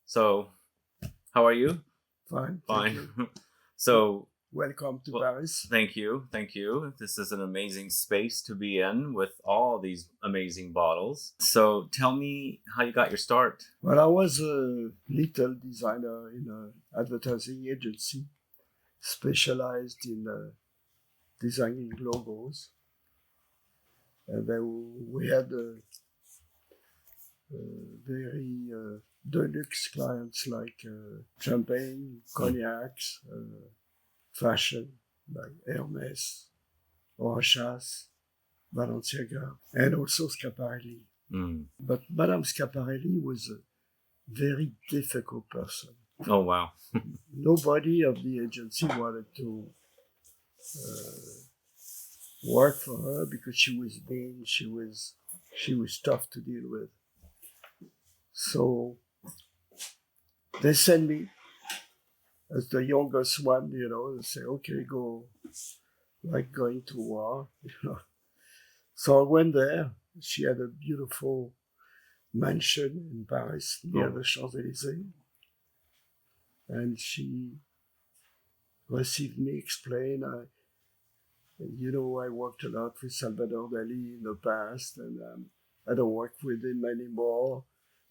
So, how are you? Fine. Fine. So, Welcome to well, Paris. thank you. Thank you. This is an amazing space to be in with all these amazing bottles. So, tell me how you got your start. Well, I was a little designer in an advertising agency specialized in designing logos. And then we had very deluxe clients like champagne, cognacs, fashion like Hermes, Rochas, Balenciaga, and also Schiaparelli. But Madame Schiaparelli was a very difficult person. Oh, wow. Nobody of the agency wanted to work for her because she was mean, she was tough to deal with. So they sent me as the youngest one, they say, okay, go, like going to war, So I went there. She had a beautiful mansion in Paris near the Champs-Élysées. And she received me, explained, I worked a lot with Salvador Dali in the past, and I don't work with him anymore.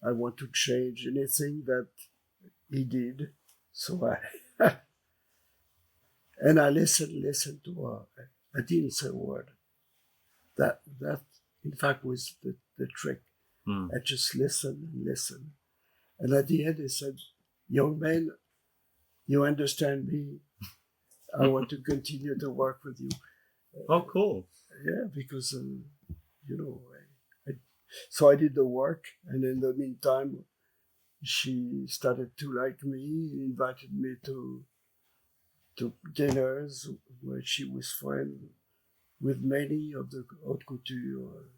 I want to change anything that he did. So and I listened to her. I didn't say a word. That in fact was the trick. I just listened and listened. And at the end, they said, young man, you understand me. I want to continue to work with you. Oh, cool. Yeah, because, so I did the work. And in the meantime, she started to like me, invited me to dinners where she was friends with many of the haute couture,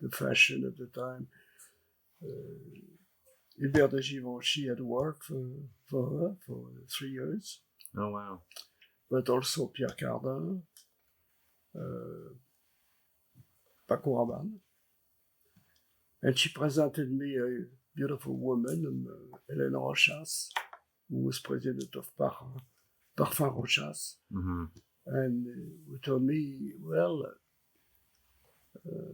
the fashion at the time. Yves de Givenchy had worked for her for 3 years. Oh, wow. But also Pierre Cardin, PACO RABANNE. And she presented me a beautiful woman, Hélène Rochas, who was president of Parfum Rochas. Mm-hmm. And who told me, well,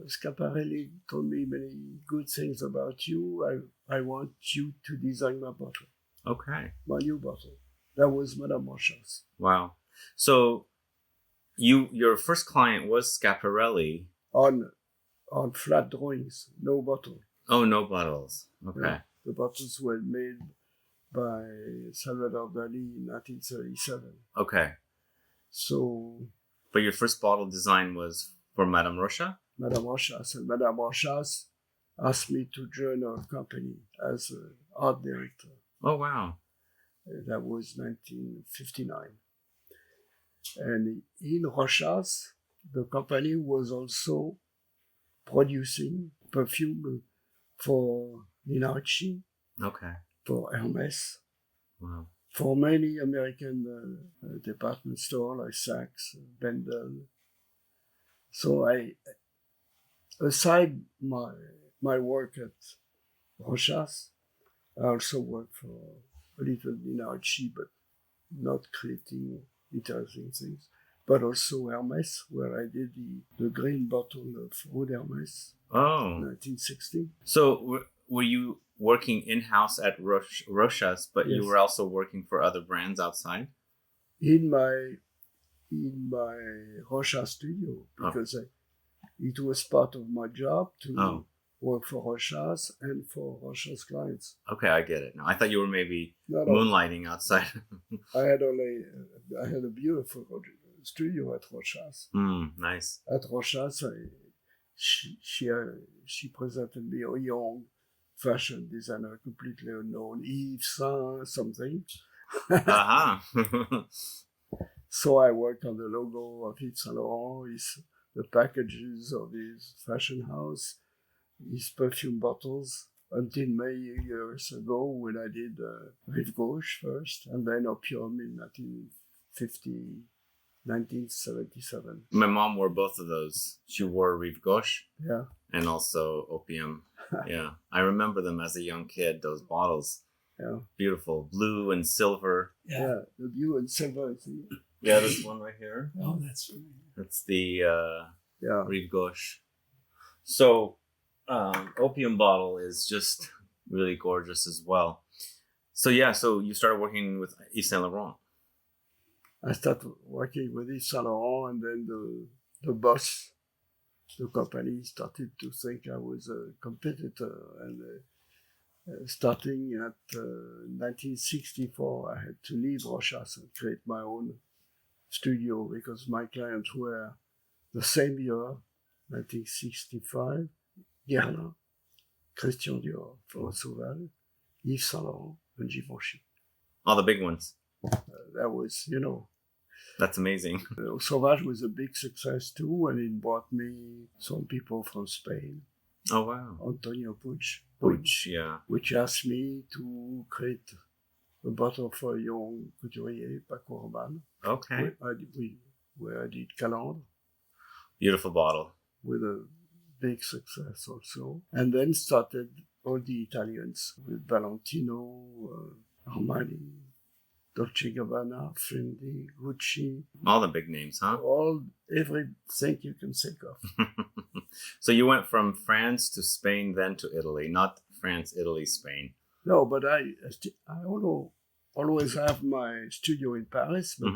Schiaparelli told me many good things about you. I want you to design my bottle. Okay. My new bottle. That was Madame Rochas. Wow. So your first client was Schiaparelli. On flat drawings, no bottle. Oh, no bottles. Okay. Yeah, the bottles were made by Salvador Dali in 1937. Okay. So. But your first bottle design was for Madame Rocha? Madame Rochas. And Madame Rochas asked me to join her company as an art director. Oh, wow. That was 1959. And in Rochas, the company was also producing perfume for Ricci, okay, for Hermes, wow, for many American department stores like Saks, Bendel. So aside my work at Rochas, I also worked for a little Ricci, but not creating interesting things. But also Hermes, where I did the green bottle of Eau d'Hermes. Oh. 1960. So were you working in-house at Rochas, but yes, you were also working for other brands outside? In my Rochas studio, because it was part of my job to work for Rochas and for Rochas clients. Okay, I get it now. I thought you were maybe moonlighting outside. I had a beautiful studio at Rochas. Nice. At Rochas, she presented me a young fashion designer, completely unknown, Yves something. So I worked on the logo of Yves Saint Laurent, the packages of his fashion house, his perfume bottles, until many years ago when I did Rive Gauche first, and then OPIUM in 1977. My mom wore both of those. She wore Rive Gauche, yeah, and also OPIUM. Yeah, I remember them as a young kid, those bottles. Yeah. Beautiful. Blue and silver. Yeah. The blue and silver. Yeah, this one right here. Oh, that's That's the Yeah. Rive Gauche. So, opium bottle is just really gorgeous as well. So yeah, so you started working with Yves Saint Laurent. I started working with Yves Saint Laurent, and then the boss, the company, started to think I was a competitor. And starting at 1964, I had to leave Rochas and create my own studio because my clients were the same year, 1965, Guerlain, Christian Dior for SAUVAGE, Yves Saint Laurent, and Givenchy. All the big ones. That was, That's amazing. SAUVAGE was a big success too, and it brought me some people from Spain. Oh wow. Antonio PUIG, Yeah. which asked me to create a bottle for a young couturier, PACO RABANNE, Okay. where I did Calandre, Beautiful bottle. with a big success also. And then started all the Italians with Valentino, Armani, Dolce & Gabbana, Fendi, Ricci, All the big names, huh? everything you can think of. So you went from France to Spain, then to Italy, not France, Italy, Spain. No, but I always have my studio in Paris, but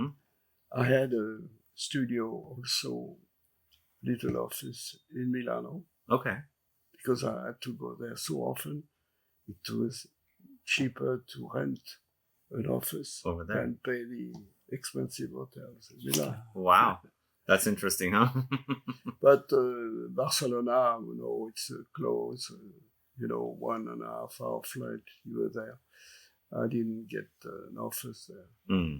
I had a studio also, little office in Milano, Okay. because I had to go there so often. It was cheaper to rent an office Over there. than pay the expensive hotels in Milan. Wow. That's interesting, huh? But Barcelona, it's close, 1.5 hour flight, you were there. I didn't get an office there,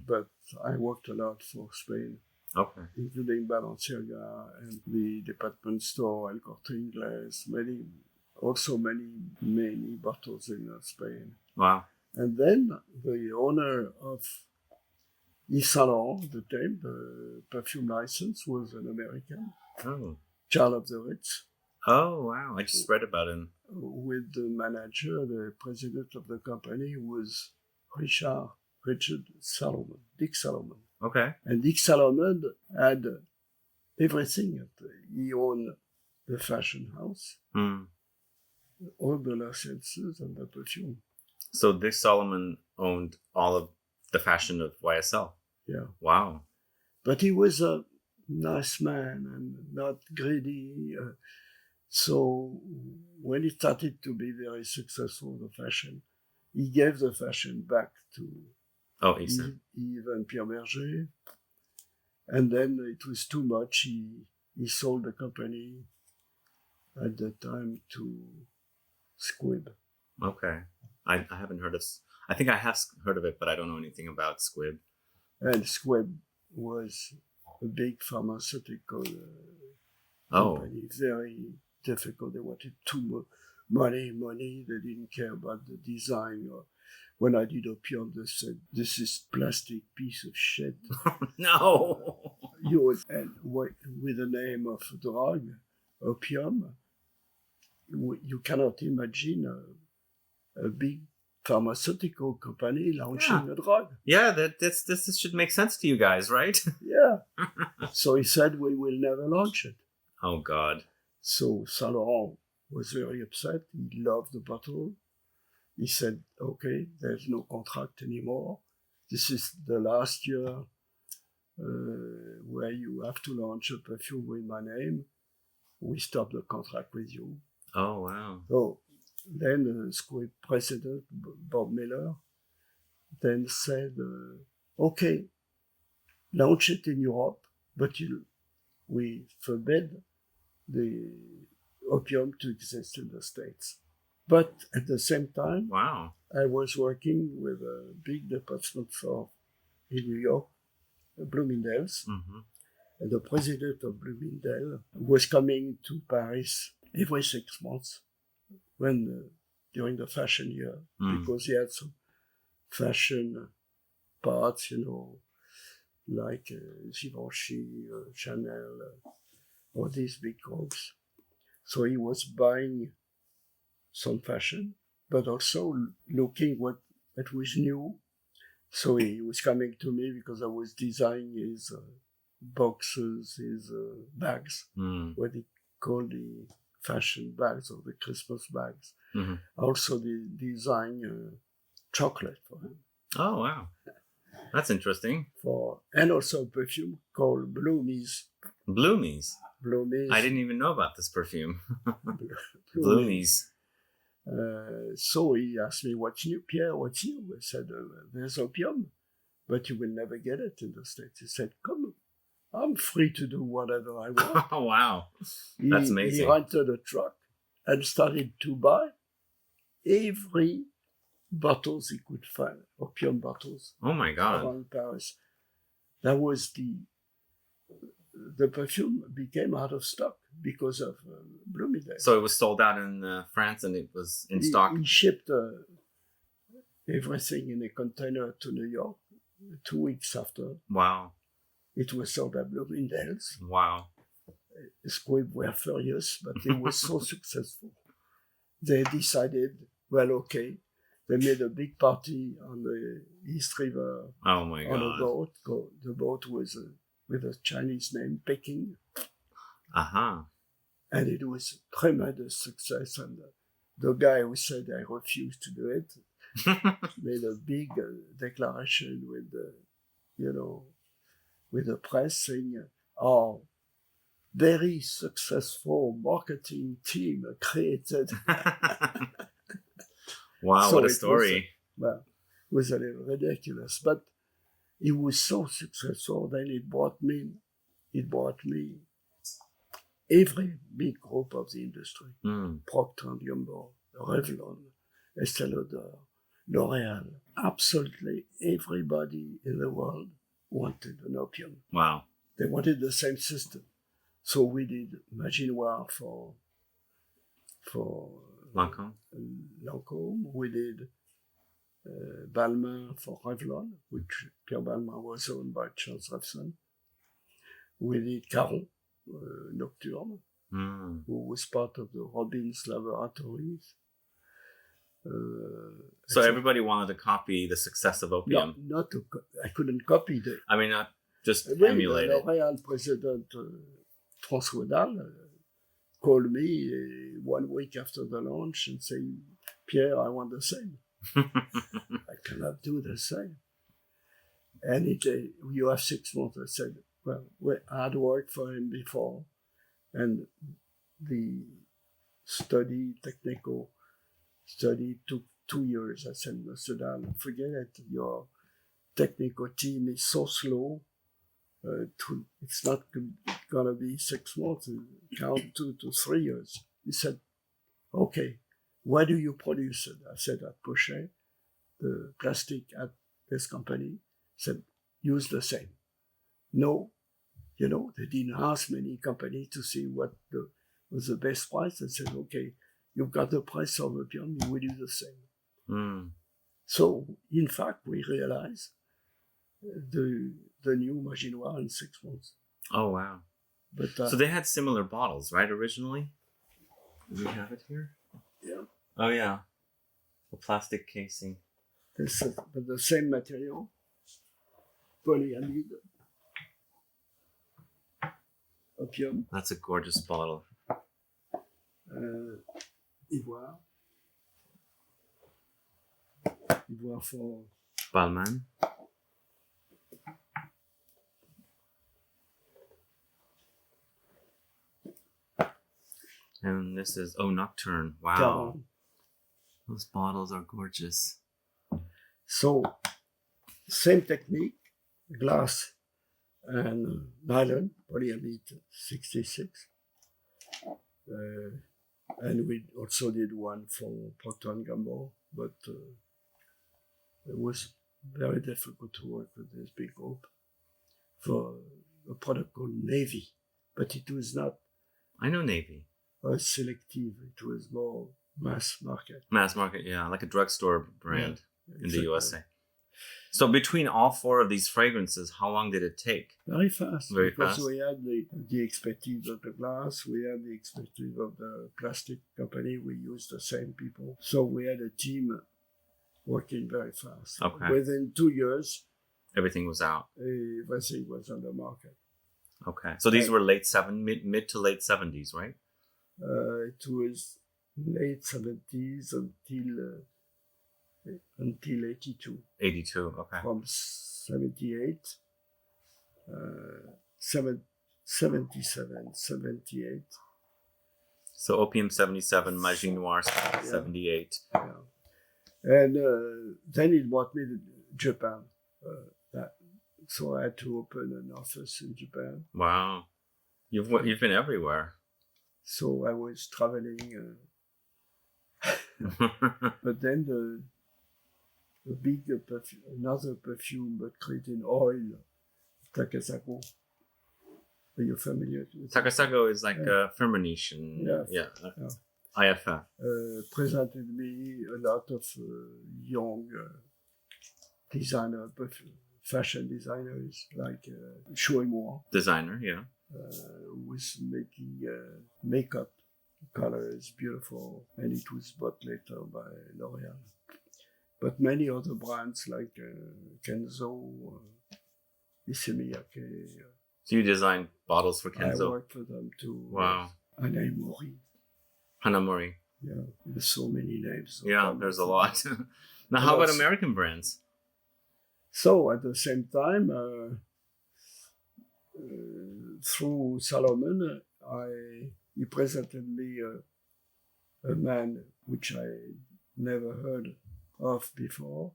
but I worked a lot for Spain, including Balenciaga and the department store El Corte Inglés, many bottles in Spain. Wow. And then the owner of Yves Saint Laurent at the time, the perfume license, was an American, Oh. Charles of the RITZ. Oh, wow. I just read about him. With the manager, the president of the company was Richard Salomon, Dick Salomon. Okay. And Dick Salomon had everything. He owned the fashion house, all the licenses and the perfume. So Dick Solomon owned all of the fashion of YSL. Yeah. Wow. But he was a nice man and not greedy. So when it started to be very successful, the fashion, he gave the fashion back to Yves and Pierre Berger. And then it was too much. He sold the company at the time to SQUIBB. Okay. I haven't heard of... I think I have heard of it, but I don't know anything about SQUIBB. And SQUIBB was a big pharmaceutical company. Very difficult. They wanted too much money. They didn't care about the design. When I did OPIUM, they said, "This is plastic piece of shit." No. And with the name of drug, OPIUM, you cannot imagine a big pharmaceutical company launching a drug. Yeah, this should make sense to you guys, right? Yeah. So he said, "We will never launch it." Oh, God. So Saint Laurent was very upset. He loved the bottle. He said, "Okay, there's no contract anymore. This is the last year where you have to launch a perfume with my name. We stop the contract with you." Oh, wow. So then SQUIBB president, Bob Miller, then said, "Okay, launch it in Europe, but we forbid the OPIUM to exist in the States." But at the same time, wow, I was working with a big department store in New York, Bloomingdale's, and the president of Bloomingdale was coming to Paris every 6 months during the fashion year, because he had some fashion parts, like Givenchy, Chanel, all these big groups. So he was buying some fashion, but also looking what it was new. So he was coming to me because I was designing his boxes, his bags, what he called the fashion bags or the Christmas bags. Mm-hmm. Also, the design chocolate for him. Oh, wow. That's interesting. And also a perfume called Bloomies. Bloomies? Bloomies. I didn't even know about this perfume. Bloomies. So he asked me, what's new, Pierre? What's new? I said, there's opium, but you will never get it in the States. He said, come on, I'm free to do whatever I want. Oh, wow. That's amazing. He rented a truck and started to buy every bottles he could find, opium bottles. Oh my God. Around Paris. That was the perfume became out of stock because of Bloomingdale's. So it was sold out in France and it was in stock? He shipped everything in a container to New York 2 weeks after. Wow. It was sold at Bloomingdale's. Wow. SQUIBB were furious, but it was so successful. They decided, well, okay. They made a big party on the East River. Oh my God. On a boat. The boat was with a Chinese name, Peking. Uh-huh. And it was tremendous success. And the guy who said I refused to do it made a big declaration with the press saying, "Oh, very successful marketing team created." Wow, so what a story. It was a little ridiculous, but it was so successful. Then it brought me every big group of the industry. Procter & Gamble, Revlon, Estee Lauder, L'Oreal. Absolutely everybody in the world wanted an opium. Wow. They wanted the same system. So we did Magie Noire for Lancome. We did Balmain for Revlon, which Pierre Balmain was owned by Charles Revson. We did Caron, Nocturne, who was part of the Robbins Laboratories. So everybody wanted to copy the success of opium. I couldn't copy it. I mean, not just emulate it. L'Oréal president François Dalle called me 1 week after the launch and said, "Pierre, I want the same." I cannot do the same. And you have 6 months. I said, well, I had worked for him before, and the technical study took 2 years. I said, Mr. Dan, forget it. Your technical team is so slow. It's not going to be 6 months. Count 2 to 3 years. He said, okay, where do you produce it? I said, at Pochet, the plastic at this company. He said, use the same. No, they didn't ask many companies to see what was the best price. They said, okay, you've got the price of opium, you will do the same. So, in fact, we realized the new Magie Noire in 6 months. Oh, wow. But so they had similar bottles, right, originally? Do we have it here? Yeah. Oh, yeah. The plastic casing. But the same material, polyamide, opium. That's a gorgeous bottle. Ivoire for Balmain. And this is Nocturne. Wow. Caron. Those bottles are gorgeous. So, same technique, glass and nylon, polyamide 66. And we also did one for Procter & Gamble, but it was very difficult to work with this big group for a product called Navy, but it was not. I know Navy. Selective, it was more mass market. Mass market, yeah, like a drugstore brand in the USA. So between all 4 of these fragrances, how long did it take? Very fast. Very because fast. We had the expertise of the glass, we had the expertise of the plastic company, we used the same people. So we had a team working very fast. Okay. Within 2 years, Everything was out. everything was on the market. Okay. So these were mid to late 70s, right? It was late 70s until 82. 82. Okay. From 78, 77, 78. So Opium 77, Magie Noire 78. Yeah. And then it brought me to Japan. So I had to open an office in Japan. Wow. You've been everywhere. So I was traveling. But then the big another perfume, but created in oil, Takasago. Are you familiar with Takasago is like a Firmenich and IFF. Presented me a lot of young fashion designers like Chouet-Moore. Designer, yeah. Was making makeup colors beautiful, and it was bought later by L'Oréal. But many other brands like Kenzo, Issey-Miyake. So you designed bottles for Kenzo? I worked for them too. Wow. Hanamori. Yeah, there's so many names. Yeah, there's a lot. Now, how about American brands? So at the same time, through Salomon, he presented me a man which I never heard of before.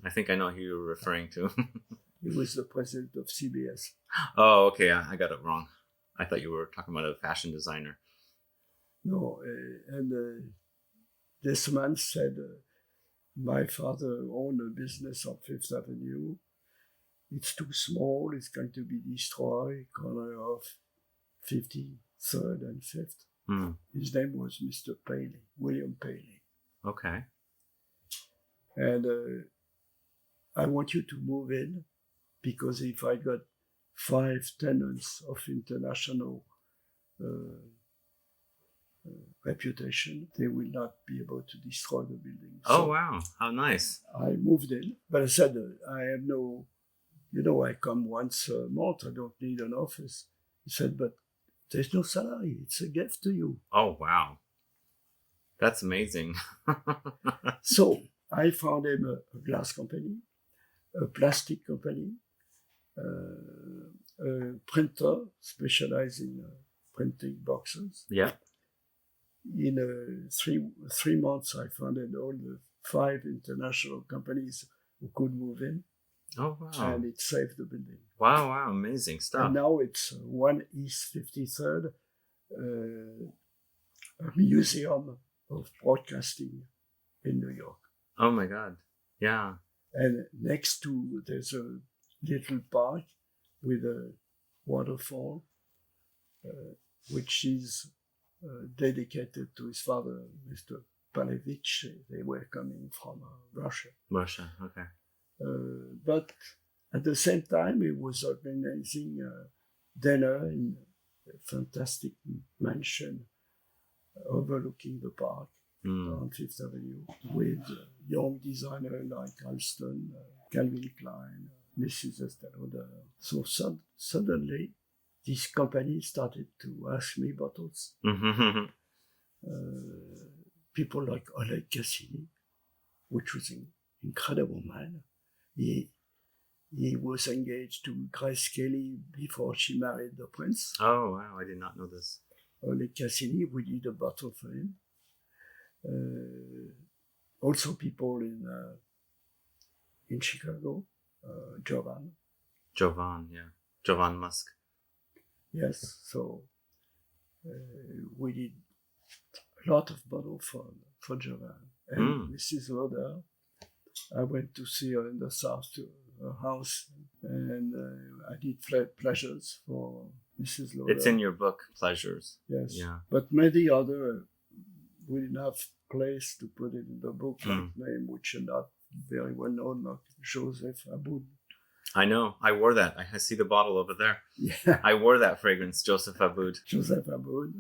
I think I know who you're referring to. He was the president of CBS. Oh, okay. I got it wrong. I thought you were talking about a fashion designer. No, and this man said, my father owned a business on Fifth Avenue. It's too small. It's going to be destroyed. Corner of 53rd and 5th. His name was Mr. Paley, William Paley. Okay. And I want you to move in, because if I got 5 tenants of international reputation, they will not be able to destroy the building. Oh, wow. How nice. I moved in, but I said, I have no, I come once a month, I don't need an office. He said, but there's no salary, it's a gift to you. Oh, wow. That's amazing. So I found him a glass company, a plastic company, a printer specialized in printing boxes. Yeah. In 3 months, I founded all the 5 international companies who could move in. Oh, wow. And it saved the building. Wow, wow. Amazing stuff. And now it's 1 East 53rd, a museum of broadcasting in New York. Oh, my God. Yeah. And next to, there's a little park with a waterfall, which is dedicated to his father, Mr. Palevich. They were coming from Russia. Russia, okay. But at the same time, he was organizing a dinner in a fantastic mansion overlooking the park on Fifth Avenue with young designers like Halston, Calvin Klein, Mrs. Estee Lauder. So suddenly, this company started to ask me bottles. People like Oleg Cassini, which was an incredible man. He was engaged to Grace Kelly before she married the prince. Oh, wow. I did not know this. Oleg Cassini, we did a bottle for him. Also people in Chicago, Jovan, yeah. Jovan Musk. Yes, so we did a lot of bottles for Jovan. And Mrs. Lauder, I went to see her in the south to her house, and I did pleasures for Mrs. Lauder. It's in your book, Pleasures. Yes. Yeah. But many other, we didn't have place to put it in the book, like name, which are not very well known, like Joseph Aboud. I know. I wore that. I see the bottle over there. Yeah. I wore that fragrance, Joseph Aboud. Joseph Aboud.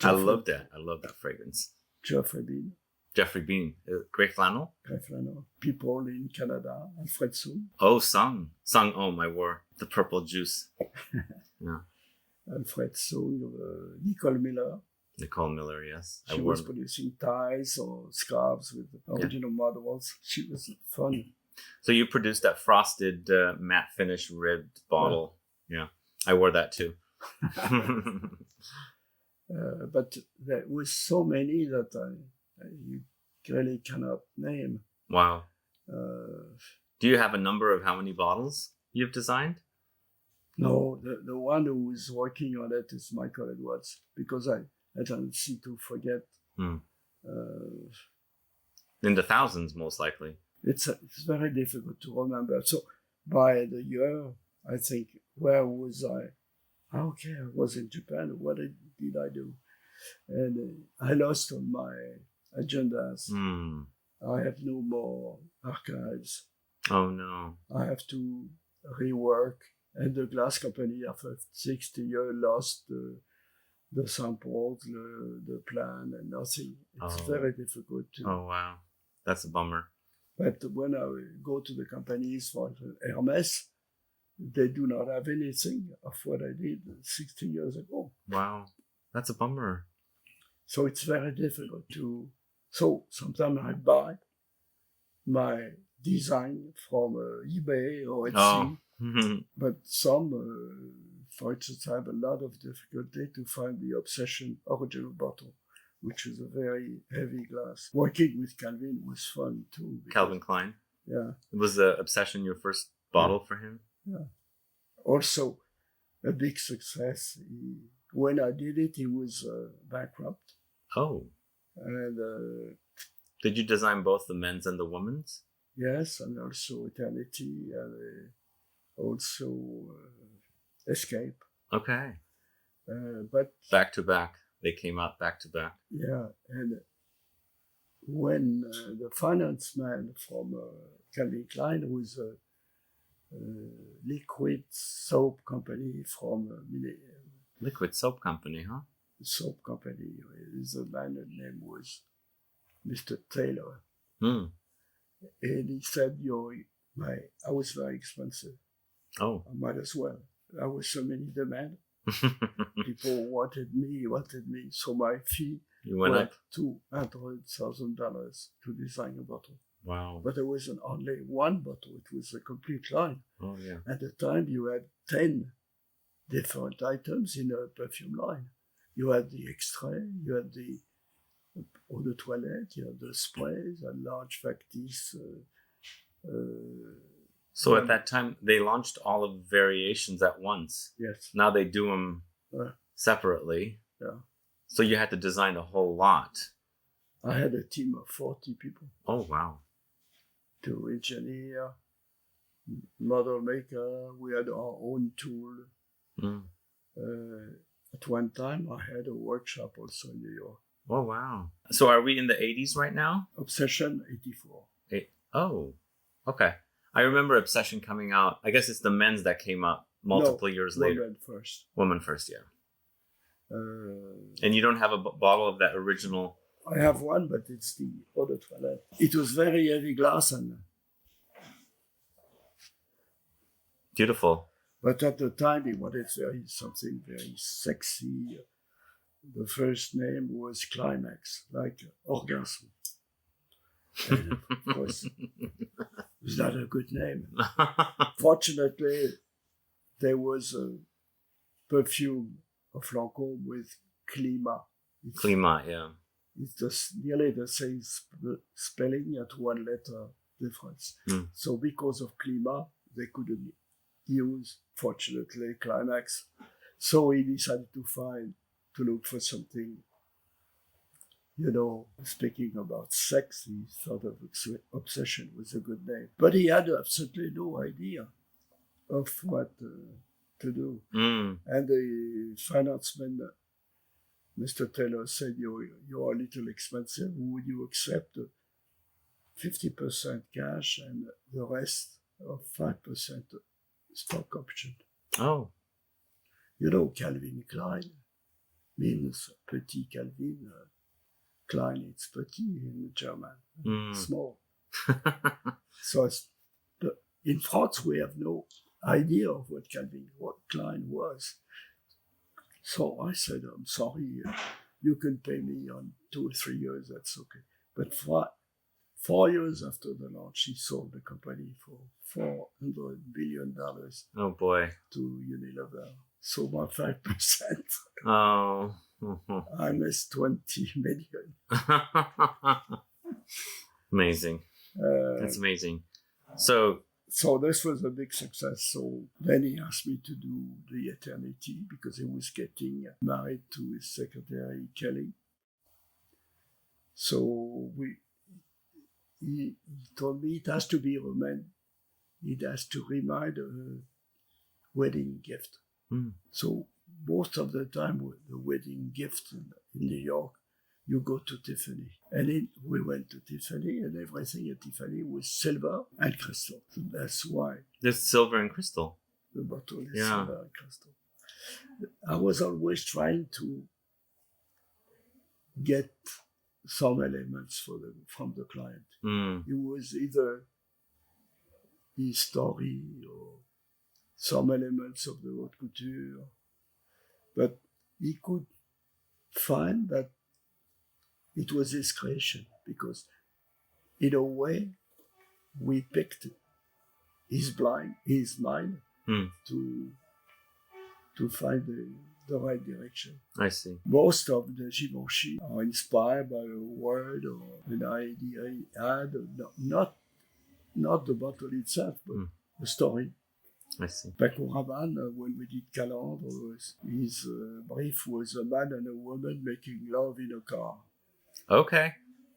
I love that. I love that fragrance. Geoffrey Bean. Jeffrey Bean. Grey Flannel? Grey Flannel. People in Canada. Alfred Soon. Oh, Sung. Sung, oh my word. The purple juice. Yeah. Alfred Soon. Nicole Miller. Nicole Miller, yes. She was producing ties or scarves with original models. She was fun. So you produced that frosted matte finish ribbed bottle. Yeah. I wore that too. But there was so many that you really cannot name. Wow. Do you have a number of how many bottles you've designed? No, the one who is working on it is Michael Edwards, because I tendency to forget. In the thousands, most likely. It's very difficult to remember. So by the year, I think, where was I? Okay, I was in Japan. What did I do? And I lost on my agendas. I have no more archives. Oh, no. I have to rework. And the glass company, after 60 years, lost the samples, the plan, and nothing. It's very difficult to... Oh, wow. That's a bummer. But when I go to the companies for Hermes, they do not have anything of what I did 60 years ago. Wow. That's a bummer. So it's very difficult to... So sometimes I buy my design from eBay or Etsy. But some, for instance, I have a lot of difficulty to find the Obsession original bottle, which is a very heavy glass. Working with Calvin was fun too. Calvin Klein? Yeah. Was the Obsession your first bottle for him? Yeah. Also, a big success. When I did it, he was bankrupt. Oh. And did you design both the men's and the women's? Yes, and also Eternity, and also Escape. Okay. But back to back. They came out back to back. Yeah, and when the finance man from Calvin Klein was a liquid soap company from Liquid soap company, huh? Soap company. The man name was Mr. Taylor. And he said, I was very expensive. Oh. I might as well. There was so many demand. People wanted me. So my fee went up $200,000 to design a bottle. Wow. But there wasn't only one bottle. It was a complete line. Oh, yeah. At the time, you had 10 different items in a perfume line. You had the extrait, you had the eau de toilette, you had the sprays, and large factice. So at that time, they launched all of the variations at once. Yes. Now they do them separately. Yeah. So you had to design a whole lot. I had a team of 40 people. Oh, wow. To engineer, model maker. We had our own tool. At one time, I had a workshop also in New York. Oh, wow. So are we in the 80s right now? Obsession, 84. Oh, okay. I remember Obsession coming out. I guess it's the men's that came out multiple years later. Women first. Women first, yeah. And you don't have a bottle of that original? I have one, but it's the eau de toilette. It was very heavy glass and beautiful. But at the time, it was something very sexy. The first name was Climax, like orgasm. And of course, it's not a good name. Fortunately, there was a perfume of Lancome with Climat. Climat, yeah. It's just nearly the same spelling at one letter difference. So because of Climat, they couldn't use, fortunately, Climax. So he decided to look for something, speaking about sex, he thought of Obsession was a good name. But he had absolutely no idea of what to do. And the finance man, Mr. Taylor, said, you're a little expensive. Would you accept 50% cash and the rest of 5% stock option? Oh. Calvin Klein means Petit Calvin. Klein, it's petit in German, Mm. small. So in France, we have no idea of what Klein was. So I said, I'm sorry, you can pay me on 2 or 3 years, that's okay. But 4 years after the launch, he sold the company for $400 billion Oh boy. to Unilever. So my 5%, Oh. I missed 20 million. Amazing. That's amazing. So This was a big success. So then he asked me to do the eternity because he was getting married to his secretary, Kelly. So he told me it has to be romantic. It has to remind a wedding gift. Mm. So most of the time with the wedding gift in New York, you go to Tiffany. And we went to Tiffany, and everything at Tiffany was silver and crystal. So that's why there's silver and crystal. the bottle is silver and crystal. I was always trying to get some elements from the client. Mm. It was either his story or some elements of the haute couture, but he could find that it was his creation because in a way we picked his mind to find the right direction. I see. Most of the Givenchy are inspired by a word or an idea he had, not the bottle itself, but the story. I see. PACO RABANNE, when we did Calandre, his brief was a man and a woman making love in a car. Okay.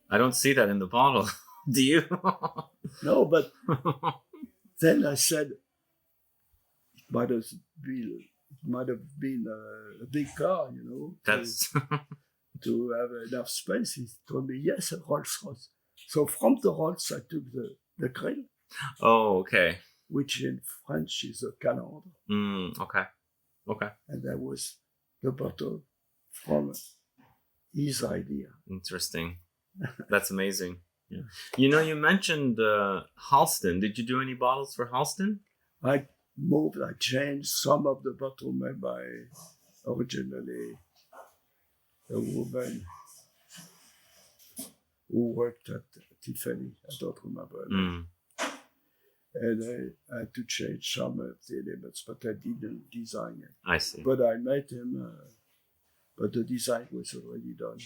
I don't see that in the bottle. Do you? No, but then I said it might have been a big car, That's to have enough space. He told me, yes, a Rolls Royce. So from the Rolls, I took the grill. Oh, okay. Which in French is a calandre. Okay. And that was the bottle from his idea. Interesting. That's amazing. Yeah. You mentioned Halston. Did you do any bottles for Halston? I changed some of the bottle made by originally a woman who worked at Tiffany. I don't remember her name. And I had to change some of the elements, but I didn't design it. I see. But I met him, but the design was already done.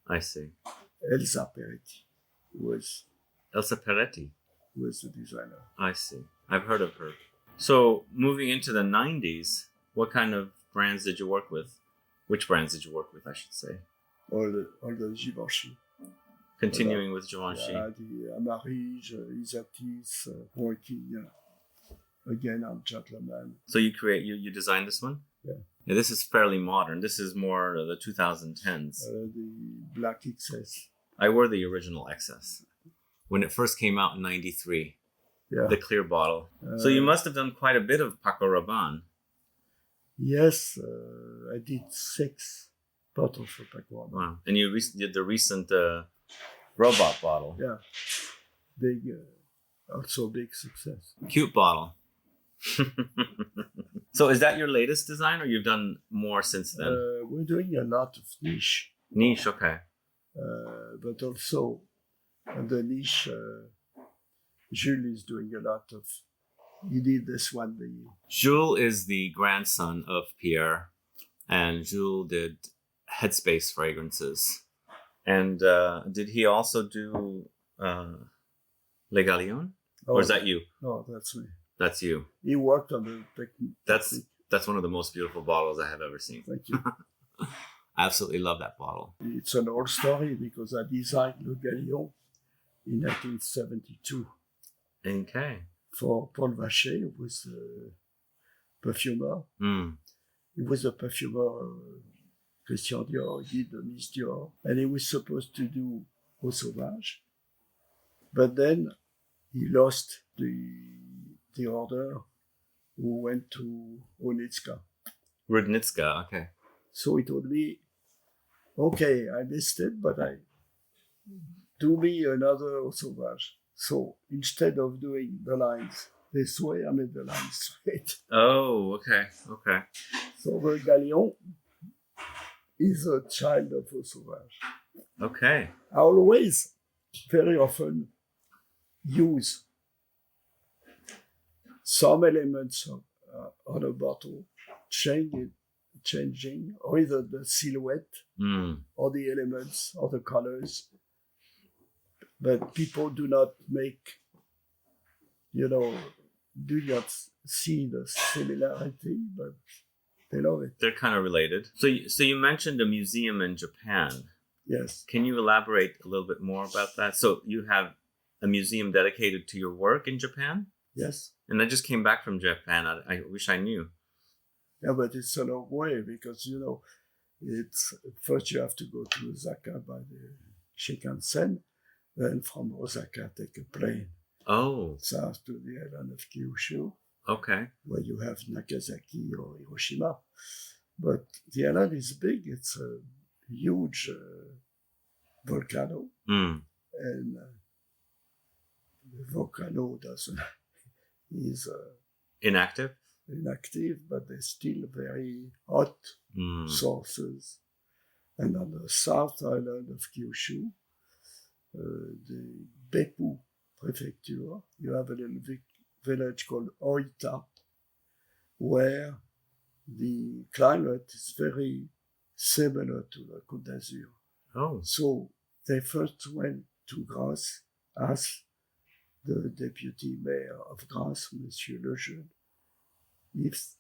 I see. Elsa Peretti was the designer. I see. I've heard of her. So moving into the 90s, what kind of brands did you work with? Which brands did you work with, I should say? All the Givenchy. Continuing with Givenchy. The Armani, Isatis, working again on Gentleman. So you designed this one? Yeah. Yeah. This is fairly modern. This is more the 2010s. The black XS. I wore the original XS when it first came out in 93. Yeah. The clear bottle. So you must have done quite a bit of PACO Rabanne. Yes, I did 6 bottles for PACO Rabanne. Wow. And you did the recent robot bottle. Yeah. Big, also big success. Cute bottle. So is that your latest design, or you've done more since then? We're doing a lot of niche. Niche, okay. But also the niche, Jules is doing a lot of. He did this one. Jules is the grandson of Pierre, and Jules did Headspace fragrances. And did he also do Le Galion? Or is that you? No, that's me. That's you. He worked on the technique. That's one of the most beautiful bottles I have ever seen. Thank you. I absolutely love that bottle. It's an old story because I designed Le Galion in 1972. Okay. For Paul Vacher, who was a perfumer. He was a perfumer, Christian Dior, he did the Miss Dior, and he was supposed to do Eau Sauvage. But then he lost the order, who went to Rudnitska. Rudnitska, okay. So he told me, okay, I missed it, but do me another Sauvage. So instead of doing the lines this way, I made the lines straight. Oh, okay. Okay. So the Galion is a child of a Sauvage. Okay. I always, very often, use some elements of, on a bottle, changing either the silhouette or the elements or the colors. But people do not make, do not see the similarity, but they love it. They're kind of related. So you mentioned a museum in Japan. Yes. Can you elaborate a little bit more about that? So you have a museum dedicated to your work in Japan? Yes. And I just came back from Japan. I wish I knew. Yeah, but it's a long way because, it's first you have to go to Osaka by the Shinkansen, then from Osaka take a plane south to the island of Kyushu. Okay. Where you have Nagasaki or Hiroshima. But the island is big. It's a huge volcano. And the volcano is inactive, but there's still very hot sources. And on the south island of Kyushu, the Beppu prefecture, you have a little village called Oita, where the climate is very similar to the Côte d'Azur. Oh. So they first went to Grasse, asked the deputy mayor of Grasse, Monsieur Lejeune, if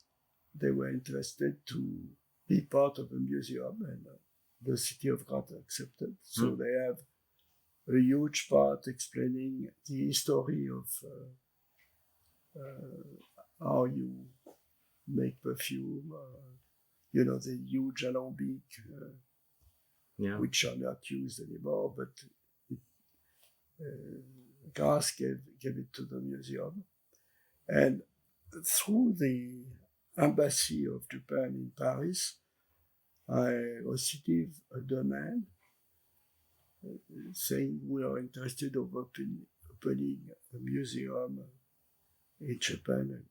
they were interested to be part of a museum, and the city of Grasse accepted. So they have a huge part explaining the history of how you make perfume, the huge alambic, which are not used anymore, but Grasse gave it to the museum. And through the embassy of Japan in Paris, I received a demand saying we are interested in opening a museum in Japan.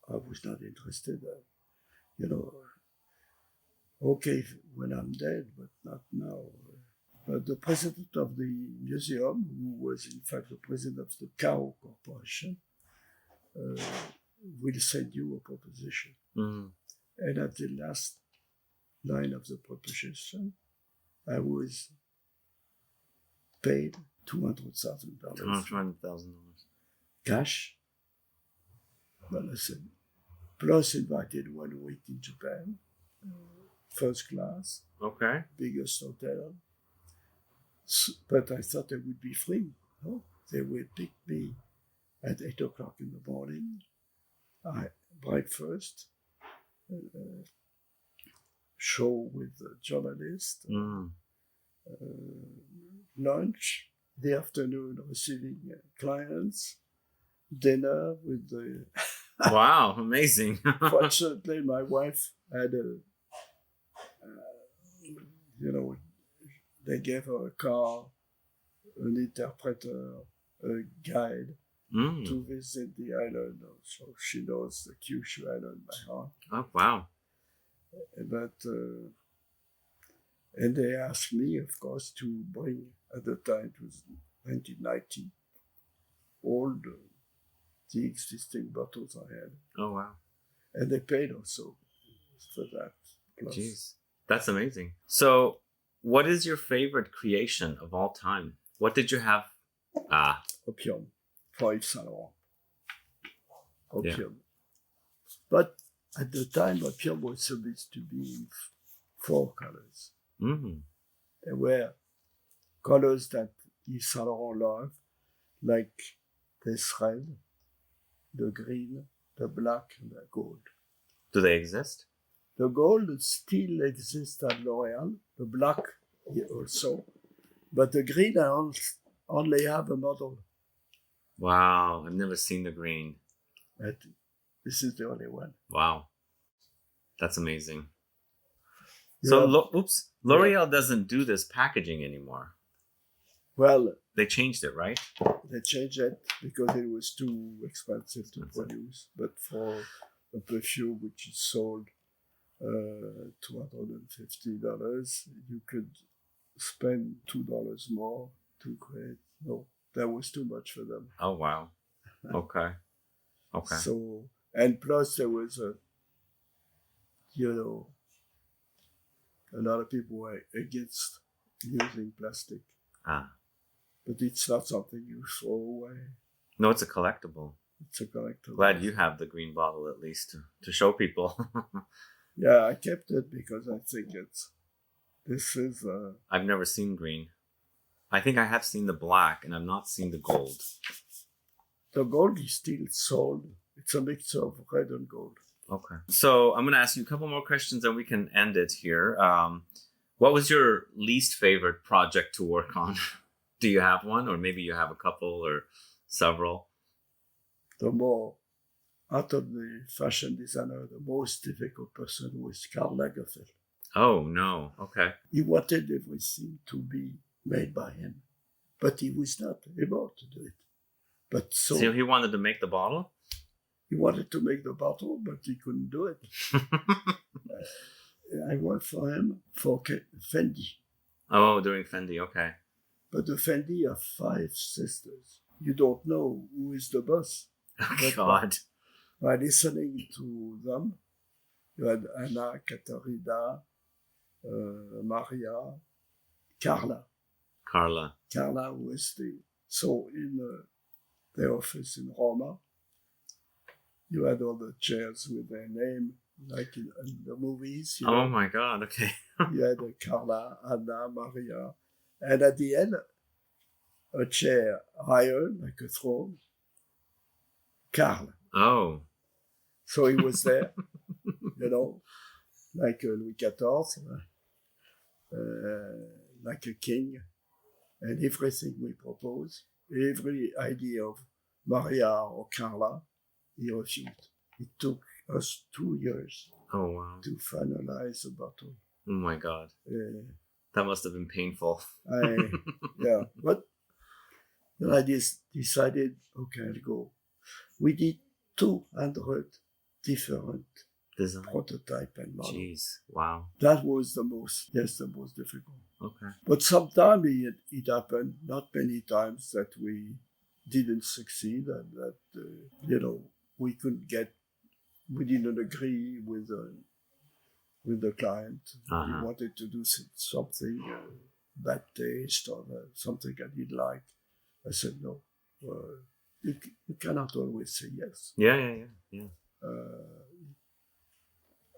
I was not interested. Okay, when I'm dead, but not now. But the president of the museum, who was in fact the president of the PACO Corporation, will send you a proposition. And at the last line of the proposition, I was paid $200,000. $200,000. Cash. But I said, plus invited 1 week in Japan, first class. Okay. Biggest hotel. But I thought I would be free. No? They would pick me at 8 o'clock in the morning. Breakfast, show with the journalist, lunch, the afternoon receiving clients, dinner with the... Wow, amazing. Fortunately, my wife had they gave her a car, an interpreter, a guide to visit the island. So she knows the Kyushu Island by heart. Oh, wow. But, and they asked me, of course, to bring, at the time, it was 1990, all the existing bottles I had. Oh, wow. And they paid also for that. Plus. Jeez, that's amazing. So, what is your favorite creation of all time? What did you have? OPIUM, for Yves Saint Laurent. OPIUM. Yeah. But at the time, OPIUM was supposed to be in 4 colors. There were colors that Yves Saint Laurent loved, like this red, the green, the black, and the gold. Do they exist? The gold still exists at L'Oréal, the black also, but the green I only have a model. Wow, I've never seen the green. This is the only one. Wow, that's amazing. Yeah. So, L'Oréal doesn't do this packaging anymore. Well, They changed it, right? they changed it because it was too expensive to produce. But for a perfume which is sold $250, you could spend $2 more to create. No, that was too much for them. Oh, wow. Okay. Okay. So, and plus there was a lot of people were against using plastic. Ah. But it's not something you throw away. No, it's a collectible. It's a collectible. Glad you have the green bottle at least to show people. Yeah, I kept it because I think this is... I've never seen green. I think I have seen the black and I've not seen the gold. The gold is still sold. It's a mix of red and gold. Okay. So I'm going to ask you a couple more questions and we can end it here. What was your least favorite project to work on? Do you have one? Or maybe you have a couple or several? Out of the fashion designer, the most difficult person was Karl Lagerfeld. Oh, no. Okay. He wanted everything to be made by him, but he was not able to do it. But so he wanted to make the bottle? He wanted to make the bottle, but he couldn't do it. I worked for him for Fendi. Oh, during Fendi, okay. But the Fendi have 5 sisters. You don't know who is the boss. Oh, God. By listening to them, you had Anna, Katarina, Maria, Carla. Carla was so in the office in Roma, you had all the chairs with their name, like in the movies. Oh my God, okay. You had Carla, Anna, Maria, and at the end, a chair higher, like a throne, Carl. Oh. So he was there, like Louis XIV, like a king, and everything we propose, every idea of Maria or Carla, he refused. It took us 2 years to finalize the bottle. Oh my God. That must have been painful. Yeah, but then I decided, okay, I'll go. We did 200 different prototype and model. Jeez, wow. That was the most difficult. Okay. But sometimes it happened, not many times, that we didn't succeed and that, we didn't agree with the client. He wanted to do something bad taste or something I didn't like. I said, no, you cannot always say yes. Yeah.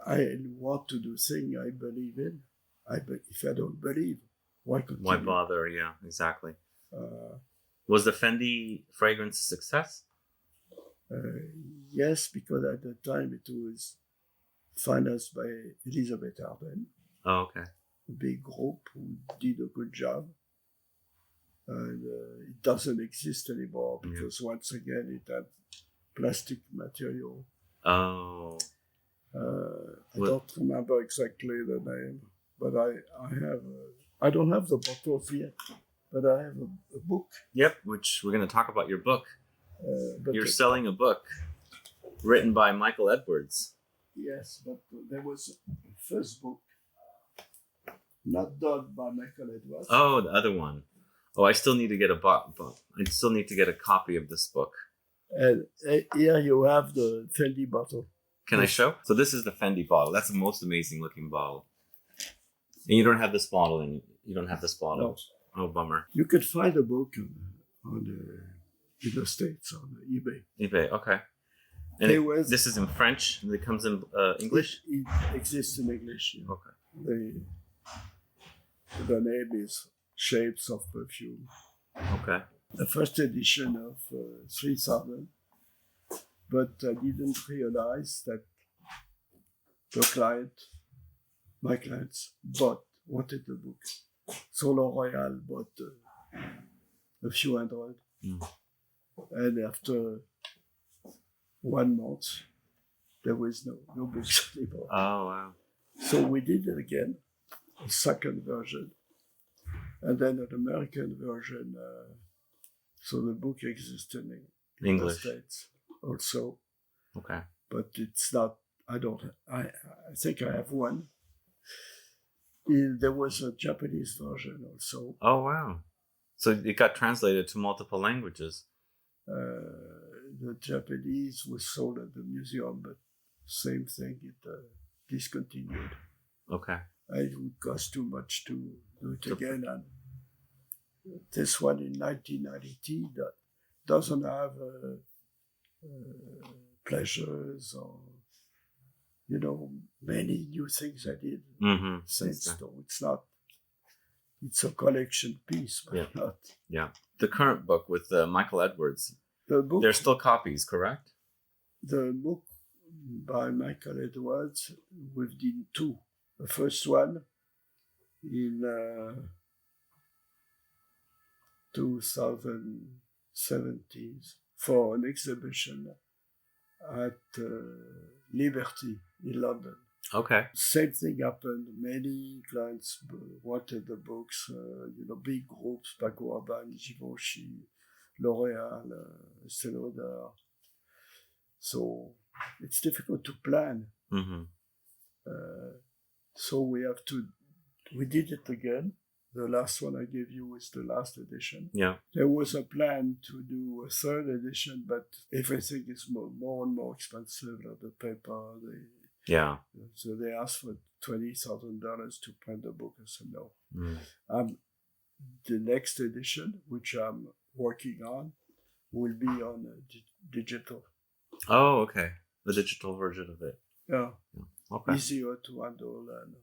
I want to do things I believe in. If I don't believe, why continue? Why bother? Yeah, exactly. Was the Fendi fragrance a success? Yes, because at the time it was financed by Elizabeth Arden. Oh, okay. A big group who did a good job. And it doesn't exist anymore because once again it had plastic material. Oh. I don't remember exactly the name, but I don't have the bottles yet, but I have a book. Yep, which we're going to talk about your book. You're selling a book written by Michael Edwards. Yes, but there was a first book not done by Michael Edwards. Oh, the other one. Oh, I still need to get a book. I still need to get a copy of this book. And here you have the Fendi bottle. Can I show? So this is the Fendi bottle. That's the most amazing looking bottle. And you don't have this bottle in you don't have this bottle. No. Oh, bummer. You could find a book in the States on eBay. eBay, okay. And this is in French and it comes in English? It exists in English. Yeah. Okay. The name is Shapes of Perfume. Okay. The first edition of 3,000. But I didn't realize that my clients wanted the book. So L'Oréal bought a few hundred. And after 1 month, there was no books anymore. Oh, wow. So we did it again, a second version. and then an American version. So the book exists in English. the States also, Okay. but it's not. I don't. I think I have one. There was a Japanese version also. Oh wow! So it got translated to multiple languages. The Japanese was sold at the museum, but same thing. It discontinued. Okay. It would cost too much to do it again. And this one in 1992 that doesn't have pleasures or, many new things I did since. So it's not, it's a collection piece, but not. Yeah. The current book with Michael Edwards, the book, there's still copies, correct? The book by Michael Edwards, we've done two. The first one in 2017 for an exhibition at Liberty in London. Okay. Same thing happened. Many clients wanted the books, big groups, PACO, RABANNE, Givenchy, L'Oréal, Estee Lauder. So it's difficult to plan. So we did it again. The last one I gave you is the last edition. Yeah. There was a plan to do a third edition, but everything is more and more expensive, like the paper. So they asked for $20,000 to print the book. I said no. The next edition, which I'm working on, will be on digital. Oh, okay. The digital version of it. Yeah. Okay. Easier to handle and